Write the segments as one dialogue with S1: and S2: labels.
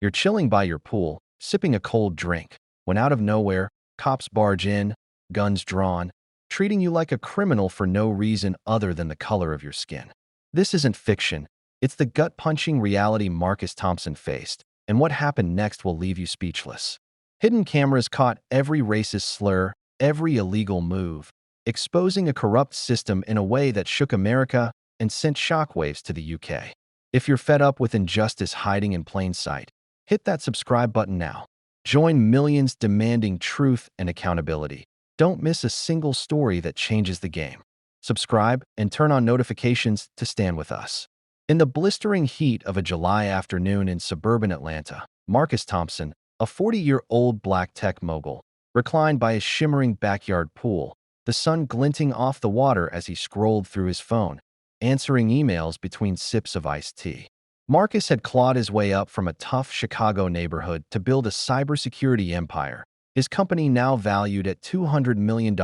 S1: You're chilling by your pool, sipping a cold drink, when out of nowhere, cops barge in, guns drawn, treating you like a criminal for no reason other than the color of your skin. This isn't fiction. It's the gut-punching reality Marcus Thompson faced, and what happened next will leave you speechless. Hidden cameras caught every racist slur, every illegal move, exposing a corrupt system in a way that shook America and sent shockwaves to the UK. If you're fed up with injustice hiding in plain sight, hit that subscribe button now. Join millions demanding truth and accountability. Don't miss a single story that changes the game. Subscribe and turn on notifications to stand with us. In the blistering heat of a July afternoon in suburban Atlanta, Marcus Thompson, a 40-year-old black tech mogul, reclined by his shimmering backyard pool, the sun glinting off the water as he scrolled through his phone, answering emails between sips of iced tea. Marcus had clawed his way up from a tough Chicago neighborhood to build a cybersecurity empire, his company now valued at $200 million,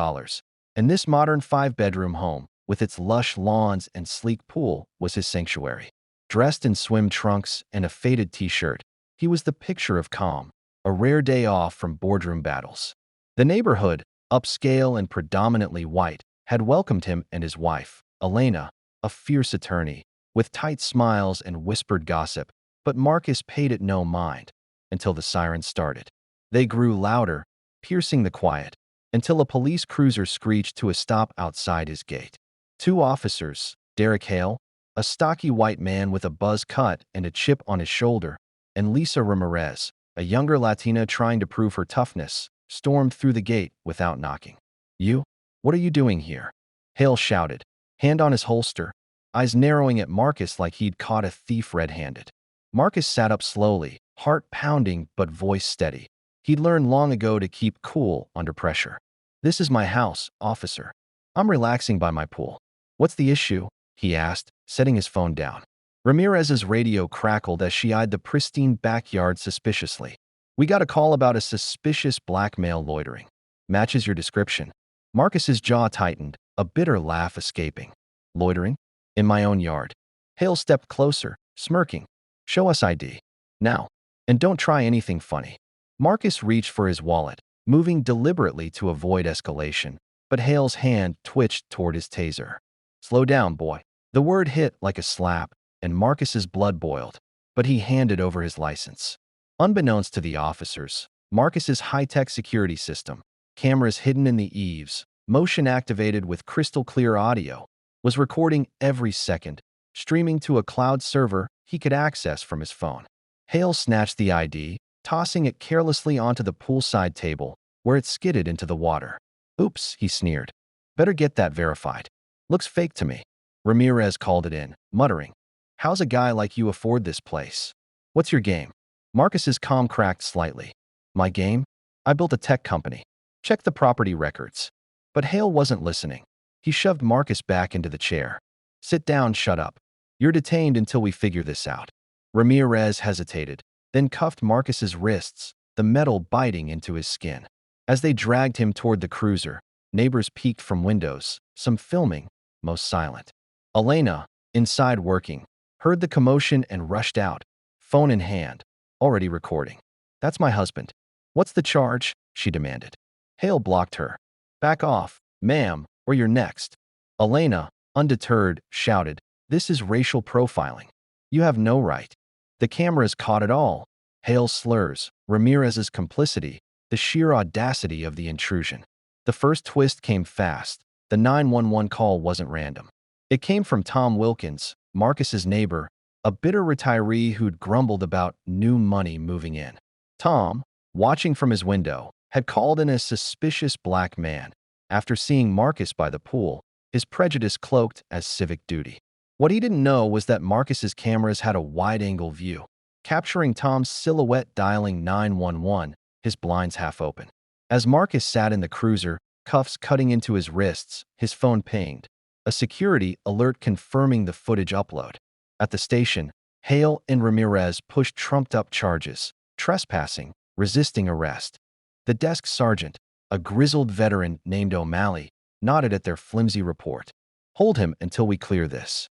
S1: and this modern 5-bedroom home, with its lush lawns and sleek pool, was his sanctuary. Dressed in swim trunks and a faded t-shirt, he was the picture of calm, a rare day off from boardroom battles. The neighborhood, upscale and predominantly white, had welcomed him and his wife, Elena, a fierce attorney, with tight smiles and whispered gossip, but Marcus paid it no mind until the sirens started. They grew louder, piercing the quiet, until a police cruiser screeched to a stop outside his gate. Two officers, Derek Hale, a stocky white man with a buzz cut and a chip on his shoulder, and Lisa Ramirez, a younger Latina trying to prove her toughness, stormed through the gate without knocking. "You? What are you doing here?" Hale shouted, hand on his holster, eyes narrowing at Marcus like he'd caught a thief red-handed. Marcus sat up slowly, heart pounding but voice steady. He'd learned long ago to keep cool under pressure. "This is my house, officer. I'm relaxing by my pool." "What's the issue?" he asked, setting his phone down. Ramirez's radio crackled as she eyed the pristine backyard suspiciously. "We got a call about a suspicious black male loitering." "Matches your description." Marcus's jaw tightened, a bitter laugh escaping. "Loitering? In my own yard." Hale stepped closer, smirking. "Show us ID. Now. And don't try anything funny." Marcus reached for his wallet, moving deliberately to avoid escalation, but Hale's hand twitched toward his taser. "Slow down, boy." The word hit like a slap, and Marcus's blood boiled, but he handed over his license. Unbeknownst to the officers, Marcus's high-tech security system, cameras hidden in the eaves, motion activated with crystal-clear audio, was recording every second, streaming to a cloud server he could access from his phone. Hale snatched the ID, tossing it carelessly onto the poolside table, where it skidded into the water. "Oops," he sneered. "Better get that verified. Looks fake to me." Ramirez called it in, muttering, "How's a guy like you afford this place? What's your game?" Marcus's calm cracked slightly. "My game? I built a tech company. Check the property records." But Hale wasn't listening. He shoved Marcus back into the chair. "Sit down, shut up. You're detained until we figure this out." Ramirez hesitated, then cuffed Marcus's wrists, the metal biting into his skin. As they dragged him toward the cruiser, neighbors peeked from windows, some filming, most silent. Elena, inside working, heard the commotion and rushed out, phone in hand, already recording. "That's my husband." "What's the charge?" she demanded. Hale blocked her. "Back off, ma'am, or you're next." Elena, undeterred, shouted, "This is racial profiling. You have no right." The cameras caught it all. Hale's slurs, Ramirez's complicity, the sheer audacity of the intrusion. The first twist came fast. The 911 call wasn't random. It came from Tom Wilkins, Marcus's neighbor, a bitter retiree who'd grumbled about new money moving in. Tom, watching from his window, had called in a suspicious black man. After seeing Marcus by the pool, his prejudice cloaked as civic duty. What he didn't know was that Marcus's cameras had a wide-angle view, capturing Tom's silhouette dialing 911, his blinds half open. As Marcus sat in the cruiser, cuffs cutting into his wrists, his phone pinged. A security alert confirming the footage upload. At the station, Hale and Ramirez pushed trumped-up charges, trespassing, resisting arrest. The desk sergeant, a grizzled veteran named O'Malley, nodded at their flimsy report. "Hold him until we clear this."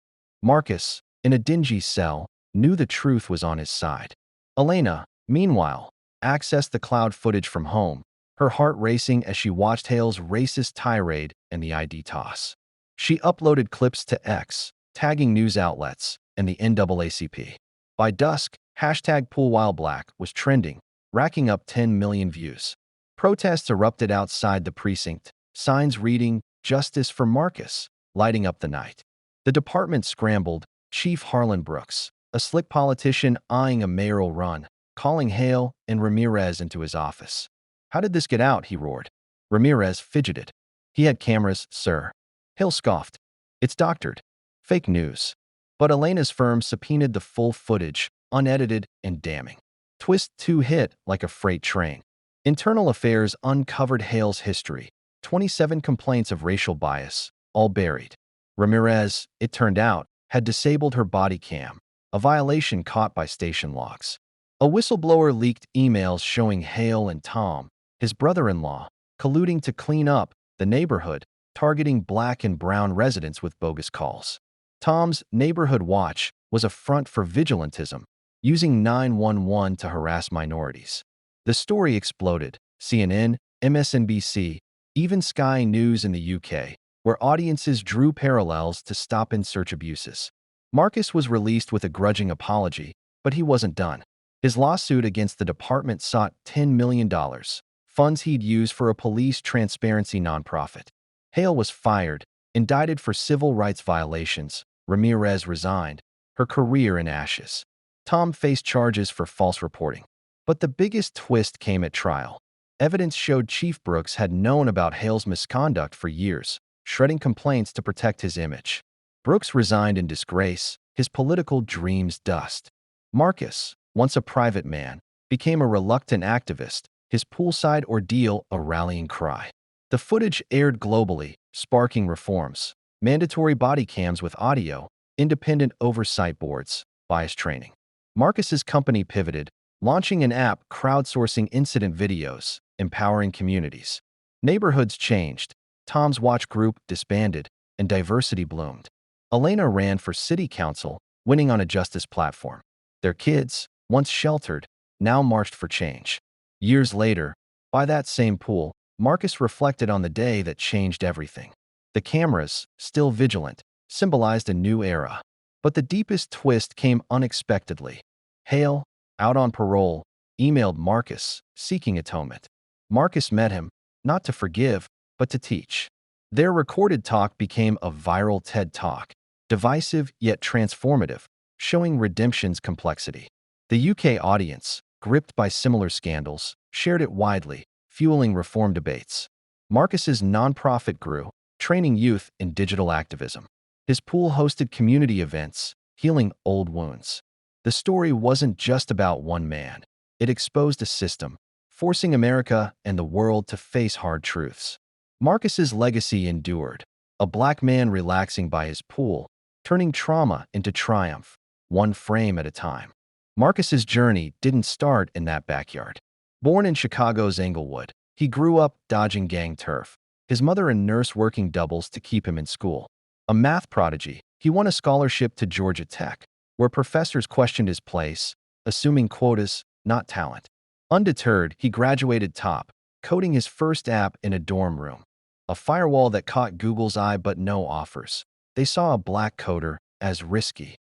S1: Marcus, in a dingy cell, knew the truth was on his side. Elena, meanwhile, accessed the cloud footage from home, her heart racing as she watched Hale's racist tirade and the ID toss. She uploaded clips to X, tagging news outlets and the NAACP. By dusk, hashtag #PoolWhileBlack was trending, racking up 10 million views. Protests erupted outside the precinct, signs reading, "Justice for Marcus," lighting up the night. The department scrambled, Chief Harlan Brooks, a slick politician eyeing a mayoral run, calling Hale and Ramirez into his office. "How did this get out?" he roared. Ramirez fidgeted. "He had cameras, sir." Hale scoffed. "It's doctored. Fake news." But Elena's firm subpoenaed the full footage, unedited and damning. Twist 2 hit like a freight train. Internal Affairs uncovered Hale's history, 27 complaints of racial bias, all buried. Ramirez, it turned out, had disabled her body cam, a violation caught by station logs. A whistleblower leaked emails showing Hale and Tom, his brother-in-law, colluding to clean up the neighborhood, targeting black and brown residents with bogus calls. Tom's Neighborhood Watch was a front for vigilantism, using 911 to harass minorities. The story exploded. CNN, MSNBC, even Sky News in the UK, where audiences drew parallels to stop-and-search abuses. Marcus was released with a grudging apology, but he wasn't done. His lawsuit against the department sought $10 million, funds he'd used for a police transparency nonprofit. Hale was fired, indicted for civil rights violations. Ramirez resigned, her career in ashes. Tom faced charges for false reporting. But the biggest twist came at trial. Evidence showed Chief Brooks had known about Hale's misconduct for years, shredding complaints to protect his image. Brooks resigned in disgrace, his political dreams dust. Marcus, once a private man, became a reluctant activist, his poolside ordeal a rallying cry. The footage aired globally, sparking reforms. Mandatory body cams with audio, independent oversight boards, bias training. Marcus's company pivoted, launching an app crowdsourcing incident videos, empowering communities. Neighborhoods changed, Tom's Watch Group disbanded, and diversity bloomed. Elena ran for city council, winning on a justice platform. Their kids, once sheltered, now marched for change. Years later, by that same pool, Marcus reflected on the day that changed everything. The cameras, still vigilant, symbolized a new era. But the deepest twist came unexpectedly. Hale, out on parole, emailed Marcus, seeking atonement. Marcus met him, not to forgive, but to teach. Their recorded talk became a viral TED Talk, divisive yet transformative, showing redemption's complexity. The UK audience, gripped by similar scandals, shared it widely, fueling reform debates. Marcus's nonprofit grew, training youth in digital activism. His pool hosted community events, healing old wounds. The story wasn't just about one man. It exposed a system, forcing America and the world to face hard truths. Marcus's legacy endured, a black man relaxing by his pool, turning trauma into triumph, one frame at a time. Marcus's journey didn't start in that backyard. Born in Chicago's Englewood, he grew up dodging gang turf, his mother a nurse working doubles to keep him in school. A math prodigy, he won a scholarship to Georgia Tech, where professors questioned his place, assuming quotas, not talent. Undeterred, he graduated top, coding his first app in a dorm room. A firewall that caught Google's eye but no offers. They saw a black coder as risky.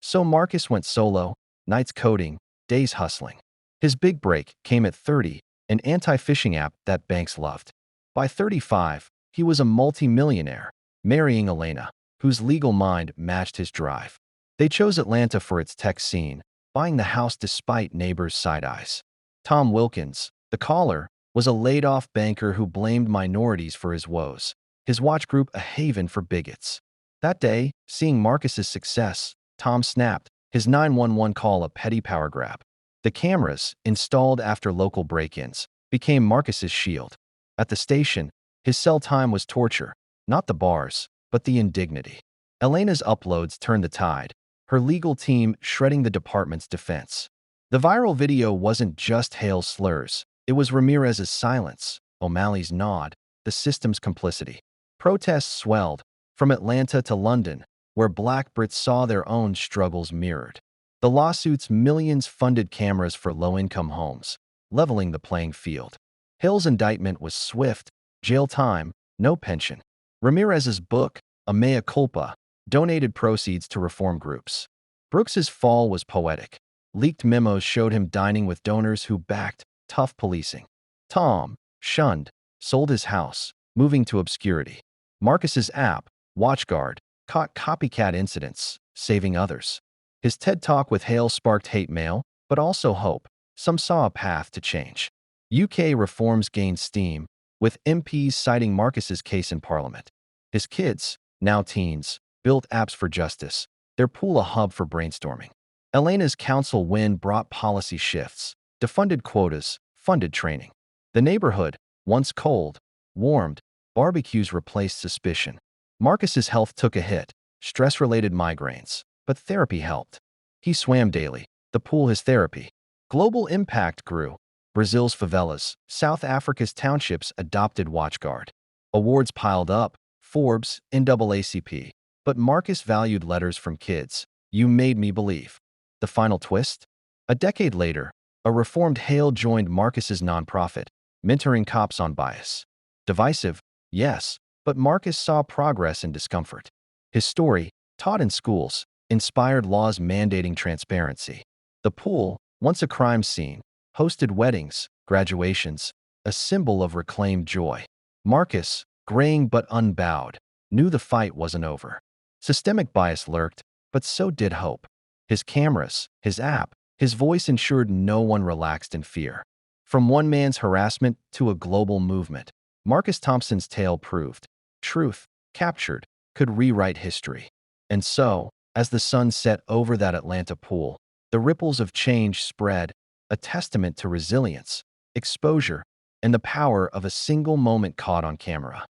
S1: So Marcus went solo, nights coding, days hustling. His big break came at 30, an anti-phishing app that banks loved. By 35, he was a multi-millionaire, marrying Elena, whose legal mind matched his drive. They chose Atlanta for its tech scene, buying the house despite neighbors' side eyes. Tom Wilkins, the caller, was a laid-off banker who blamed minorities for his woes, his watch group a haven for bigots. That day, seeing Marcus's success, Tom snapped, his 911 call a petty power grab. The cameras, installed after local break-ins, became Marcus's shield. At the station, his cell time was torture, not the bars, but the indignity. Elena's uploads turned the tide, her legal team shredding the department's defense. The viral video wasn't just Hale's slurs, it was Ramirez's silence, O'Malley's nod, the system's complicity. Protests swelled, from Atlanta to London, where Black Brits saw their own struggles mirrored. The lawsuits millions funded cameras for low-income homes, leveling the playing field. Hill's indictment was swift, jail time, no pension. Ramirez's book, A Mea Culpa, donated proceeds to reform groups. Brooks's fall was poetic. Leaked memos showed him dining with donors who backed tough policing. Tom, shunned, sold his house, moving to obscurity. Marcus's app, WatchGuard, caught copycat incidents, saving others. His TED Talk with Hale sparked hate mail, but also hope. Some saw a path to change. UK reforms gained steam, with MPs citing Marcus's case in Parliament. His kids, now teens, built apps for justice, their pool a hub for brainstorming. Elena's council win brought policy shifts, defunded quotas, funded training. The neighborhood, once cold, warmed, barbecues replaced suspicion. Marcus's health took a hit, stress-related migraines, but therapy helped. He swam daily, the pool his therapy. Global impact grew. Brazil's favelas, South Africa's townships adopted WatchGuard. Awards piled up, Forbes, NAACP. But Marcus valued letters from kids. You made me believe. The final twist? A decade later, a reformed Hale joined Marcus's nonprofit, mentoring cops on bias. Divisive, yes, but Marcus saw progress in discomfort. His story, taught in schools, inspired laws mandating transparency. The pool, once a crime scene, hosted weddings, graduations, a symbol of reclaimed joy. Marcus, graying but unbowed, knew the fight wasn't over. Systemic bias lurked, but so did hope. His cameras, his app, his voice ensured no one relaxed in fear. From one man's harassment to a global movement, Marcus Thompson's tale proved truth, captured, could rewrite history. And so, as the sun set over that Atlanta pool, the ripples of change spread, a testament to resilience, exposure, and the power of a single moment caught on camera.